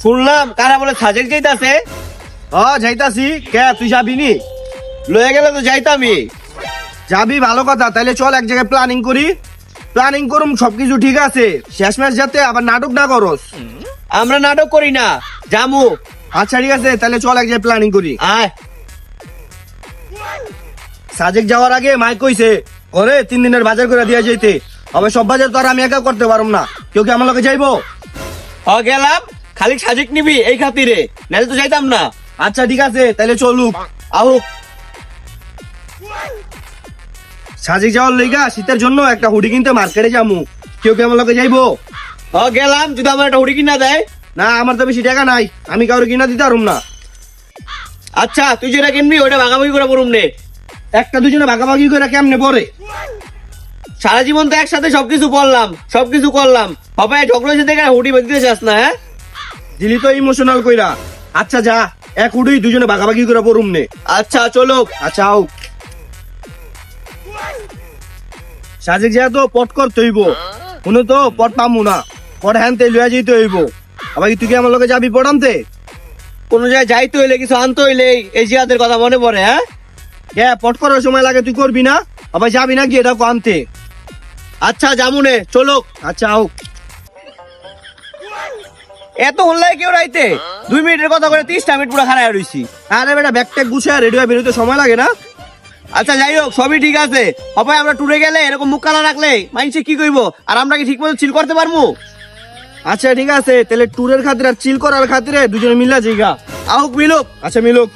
শুনলাম কারা বলে সাজেক যাইতাছে। যাইতাছি। কে তুই যাবি নি? লয়ে গেলে তো যাইতামই। যাবি, ভালো কথা। তাইলে চল এক জায়গায় প্ল্যানিং করি। প্ল্যানিং করুম, সবকিছু ঠিক আছে, শেষমেশ যাতে আবার নাটক না করস। আমরা নাটক করি না, জামু। আচ্ছা ঠিক আছে, তাহলে চল এক জায়গায় প্ল্যানিং করি। আয়। সাজেক যাওয়ার আগে মাইক কইছে ঘরে 3 দিনের বাজার করে দিয়ে যাইতে। আবার সব বাজার তো আর আমি একা করতে পারুম না, কেউ কি আমার লগে যাইবো? গেলাম, খালি সাজেক নিবি এই খাতিরে, নাহলে তো যাইতাম না। আচ্ছা ঠিক আছে, তাহলে চলুক। আহু। সাজেক যাওয়ার লইগা শীতের জন্য একটা হুডি কিনতে মার্কেটে যামু, কেউ কি আমার লগে যাইবো? গেলাম, যদি আমার একটা হুডি কিনা দেয়। না, আমার তো বেশি টাকা নাই, আমি কাউরে কিনা দিতে পারুম না। আচ্ছা তুই যেটা কিনবি ওটা ভাগাভাগি করে পড়ুম নে। একটা দুজনে ভাগাভাগি করে কেমনে পরে? সারা জীবন তো একসাথে সবকিছু পড়লাম, সবকিছু করলাম, বাবাই ঝগড়া হয়েছে দেখে হুডি বেঁধতে চাস না? হ্যাঁ, দিলি তো ইমোশনাল কইরা। আচ্ছা যা, এক হুডি দুজনে ভাগাভাগি করে পড়ুম নে। আচ্ছা চলো। আচ্ছা আও। সাজেক যা তো পট করতে হইব, শুনো তো পট পামু না, পট হ্যানতে লইয়া যেতে হইব। আবার কি তুই কি আমার লগে যাবি পড়ানতে? কোন জায়গায় যাইতে হইলে কিছু আনতে হইলে এই জিয়াদের কথা মনে পড়ে। হ্যাঁ, পট করার সময় লাগে, তুই করবি না? আবার যাবি না কি এটা আনতে? আচ্ছা জামুনে চলো। আচ্ছা আও। এত হল্লাই কেউ রাইতে 2 মিনিটের কথা করে 30টা মিনিট পুরো খারাপ রইছি। আরে বেটা, ব্যাগ ট্যাগ গুছিয়ে রেডি হয়ে বেরোতে সময় লাগে না? আচ্ছা যাই হোক, সবই ঠিক আছে। বাবাই আমরা ট্যুরে গেলে এরকম মুখ কালা রাখলে মানুষে কি কইবো, আর আমরা কি ঠিক মতো চিল করতে পারবো? আচ্ছা ঠিক আছে, তাহলে ট্যুরের খাতিরে আর চিল করার খাতিরে দুজনে মিলা যাইগা। আহুক মিলুক। আচ্ছা মিলুক।